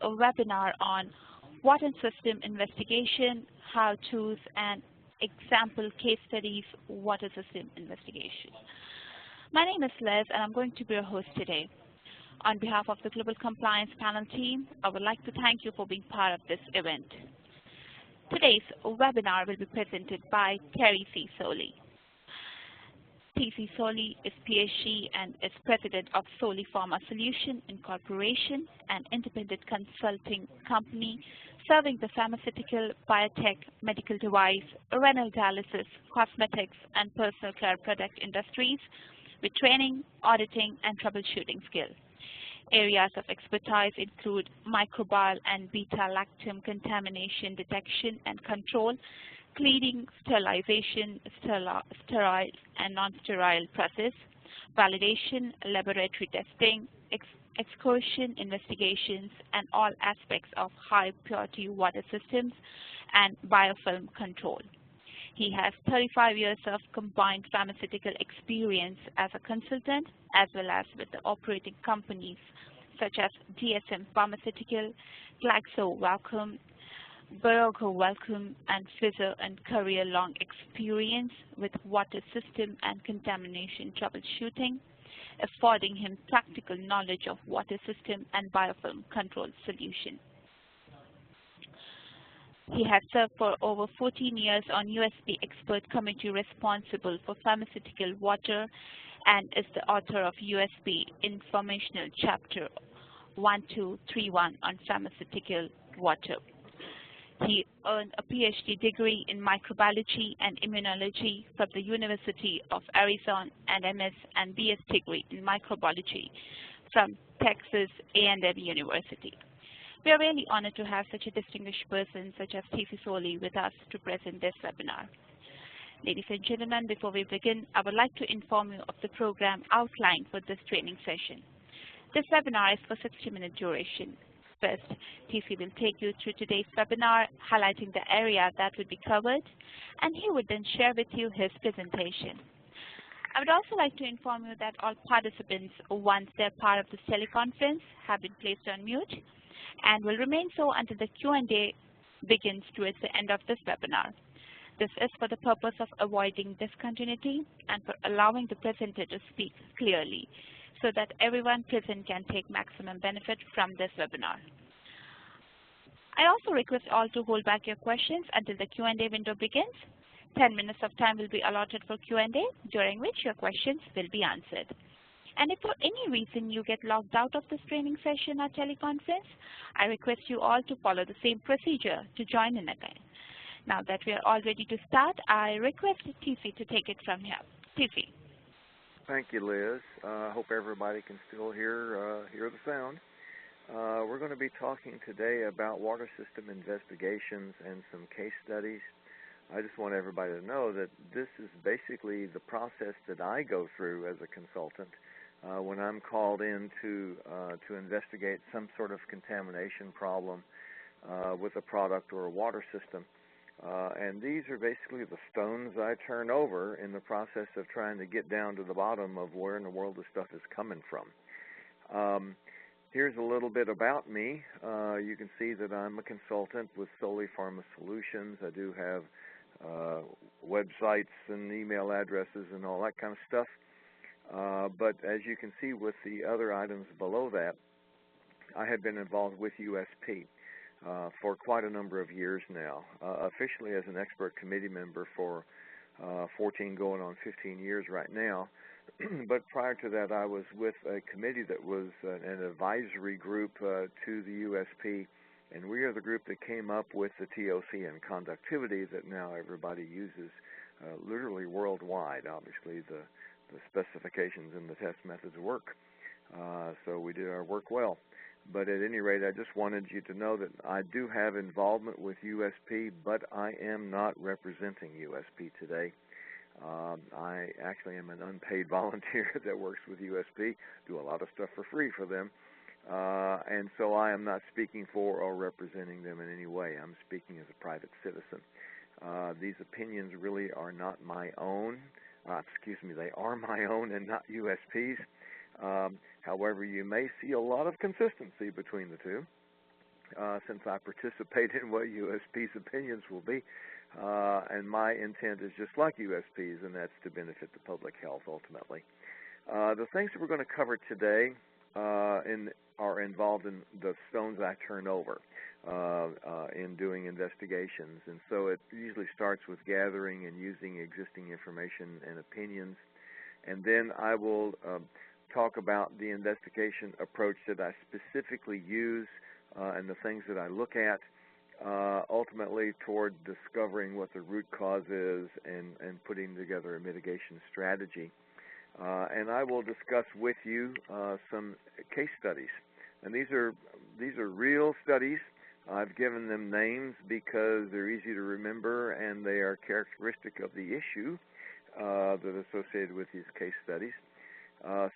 a webinar on water system investigation, how-tos, and example case studies, water system investigation. My name is Liz, and I'm going to be your host today. On behalf of the Global Compliance Panel team, I would like to thank you for being part of this event. Today's webinar will be presented by Terry C. Soley. T.C. Soley is PhD and is president of Soley Pharma Solution Incorporation, an independent consulting company serving the pharmaceutical, biotech, medical device, renal dialysis, cosmetics, and personal care product industries with training, auditing, and troubleshooting skills. Areas of expertise include microbial and beta-lactam contamination detection and control, cleaning, sterilization, sterile and non-sterile process, validation, laboratory testing, excursion investigations, and all aspects of high-purity water systems and biofilm control. He has 35 years of combined pharmaceutical experience as a consultant, as well as with the operating companies such as DSM Pharmaceutical, GlaxoSmithKline, Burger Welcome, and Pfizer, and career-long experience with water system and contamination troubleshooting, affording him practical knowledge of water system and biofilm control solution. He has served for over 14 years on USP Expert Committee responsible for pharmaceutical water and is the author of USP Informational Chapter 1231 on pharmaceutical water. He earned a PhD degree in microbiology and immunology from the University of Arizona and MS and BS degree in microbiology from Texas A&M University. We are really honored to have such a distinguished person such as T.C. Soley with us to present this webinar. Ladies and gentlemen, before we begin, I would like to inform you of the program outlined for this training session. This webinar is for 60-minute duration. First, T.C. will take you through today's webinar, highlighting the area that would be covered, and he would then share with you his presentation. I would also like to inform you that all participants, once they're part of this teleconference, have been placed on mute and will remain so until the Q&A begins towards the end of this webinar. This is for the purpose of avoiding discontinuity and for allowing the presenter to speak clearly, so that everyone present can take maximum benefit from this webinar. I also request all to hold back your questions until the Q&A window begins. 10 minutes of time will be allotted for Q&A, during which your questions will be answered. And if for any reason you get logged out of this training session or teleconference, I request you all to follow the same procedure to join in again. Now that we are all ready to start, I request T.C. to take it from here. T.C. Thank you, Liz. I hope everybody can still hear the sound. We're going to be talking today about water system investigations and some case studies. I just want everybody to know that this is basically the process that I go through as a consultant when I'm called in to investigate some sort of contamination problem with a product or a water system. And these are basically the stones I turn over in the process of trying to get down to the bottom of where in the world this stuff is coming from. Here's a little bit about me. You can see that I'm a consultant with Soley Pharma Solutions. I do have websites and email addresses and all that kind of stuff. But as you can see with the other items below that, I have been involved with USP for quite a number of years now, officially as an expert committee member for 14 going on 15 years right now. But prior to that, I was with a committee that was an advisory group to the USP, and we are the group that came up with the TOC and conductivity that now everybody uses literally worldwide. Obviously, the specifications and the test methods work, so we did our work well. But at any rate, I just wanted you to know that I do have involvement with USP, but I am not representing USP today. I actually am an unpaid volunteer that works with USP, do a lot of stuff for free for them, and so I am not speaking for or representing them in any way. I'm speaking as a private citizen. These opinions really are not my own. They are my own and not USP's. However, you may see a lot of consistency between the two. since I participate in what USP's opinions will be. And my intent is just like USP's, and that's to benefit the public health ultimately. The things that we're going to cover today are involved in the stones I turn over in doing investigations. And so it usually starts with gathering and using existing information and opinions. And then I will talk about the investigation approach that I specifically use and the things that I look at, ultimately toward discovering what the root cause is and putting together a mitigation strategy. And I will discuss with you some case studies. And these are real studies. I've given them names because they're easy to remember and they are characteristic of the issue that are associated with these case studies.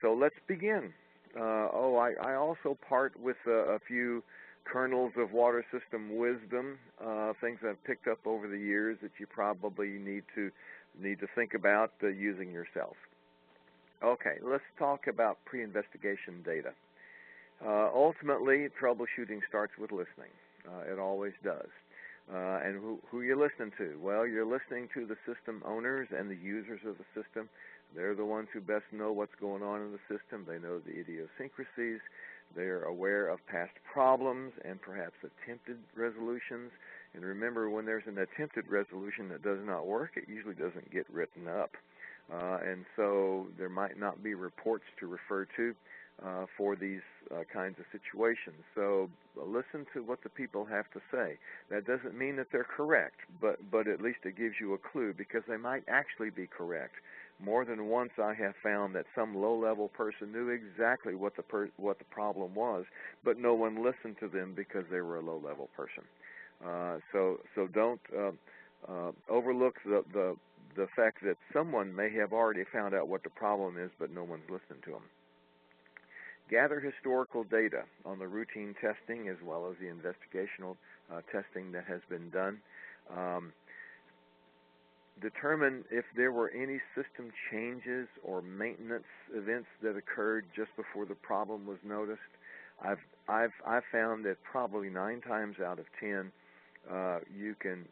So let's begin. I also part with a few kernels of water system wisdom, things I've picked up over the years that you probably need to think about using yourself. Okay, let's talk about pre-investigation data. Ultimately, troubleshooting starts with listening. It always does. And who you're listening to? Well, you're listening to the system owners and the users of the system. They're the ones who best know what's going on in the system. They know the idiosyncrasies. They're aware of past problems and perhaps attempted resolutions. And remember, when there's an attempted resolution that does not work, it usually doesn't get written up. And so there might not be reports to refer to for these kinds of situations. So listen to what the people have to say. That doesn't mean that they're correct, but at least it gives you a clue, because they might actually be correct. More than once I have found that some low-level person knew exactly what the problem was, but no one listened to them because they were a low-level person. So don't overlook the fact that someone may have already found out what the problem is, but no one's listening to them. Gather historical data on the routine testing as well as the investigational testing that has been done. Determine if there were any system changes or maintenance events that occurred just before the problem was noticed. I've found that probably 9 times out of 10 you can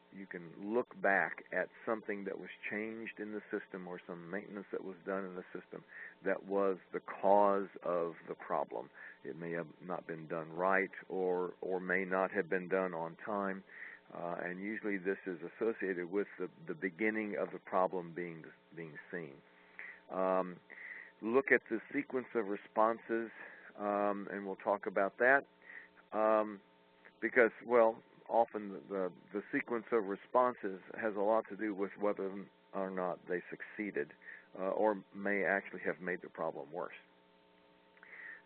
look back at something that was changed in the system or some maintenance that was done in the system that was the cause of the problem. It may have not been done right or may not have been done on time. And usually this is associated with the beginning of the problem being seen. Look at the sequence of responses, and we'll talk about that, because, well, often the sequence of responses has a lot to do with whether or not they succeeded or may actually have made the problem worse.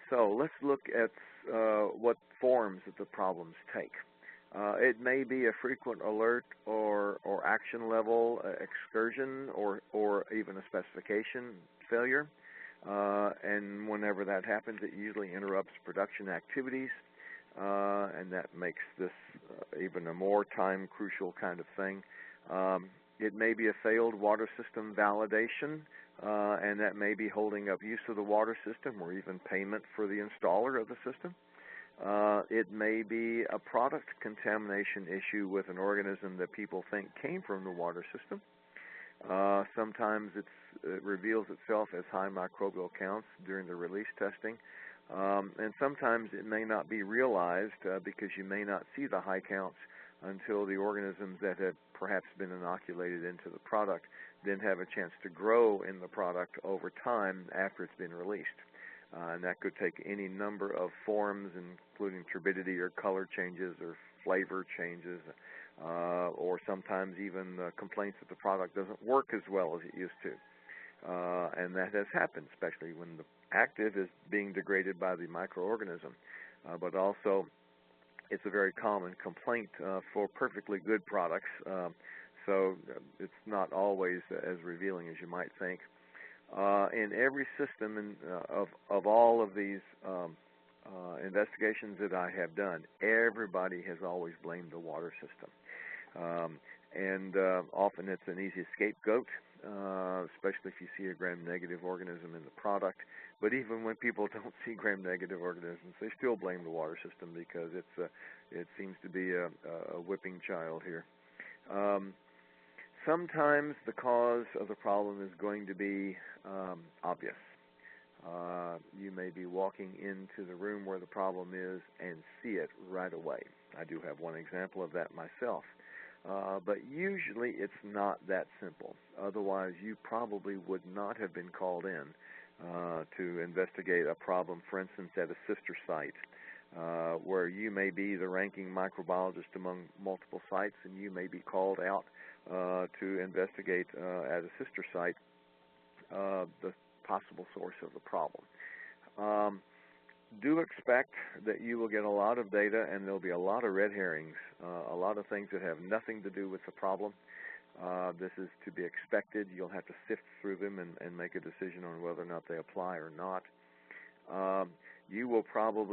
So let's look at what forms that the problems take. It may be a frequent alert or action level excursion or even a specification failure. And whenever that happens, it usually interrupts production activities, and that makes this even a more time-crucial kind of thing. It may be a failed water system validation, and that may be holding up use of the water system or even payment for the installer of the system. It may be a product contamination issue with an organism that people think came from the water system. Sometimes it reveals itself as high microbial counts during the release testing. And sometimes it may not be realized because you may not see the high counts until the organisms that have perhaps been inoculated into the product then have a chance to grow in the product over time after it's been released. And that could take any number of forms, including turbidity or color changes or flavor changes, or sometimes even complaints that the product doesn't work as well as it used to. And that has happened, especially when the active is being degraded by the microorganism. But also, it's a very common complaint for perfectly good products, so it's not always as revealing as you might think. In every system of all of these investigations that I have done, everybody has always blamed the water system. And often it's an easy scapegoat. especially if you see a gram-negative organism in the product. But even when people don't see gram-negative organisms, they still blame the water system because it seems to be a whipping child here. Sometimes the cause of the problem is going to be obvious. You may be walking into the room where the problem is and see it right away. I do have one example of that myself. But usually it's not that simple. Otherwise, you probably would not have been called in to investigate a problem, for instance, at a sister site, where you may be the ranking microbiologist among multiple sites, and you may be called out to investigate at a sister site the possible source of the problem. Do expect that you will get a lot of data, and there'll be a lot of red herrings, a lot of things that have nothing to do with the problem. This is to be expected. You'll have to sift through them and make a decision on whether or not they apply or not. You will probably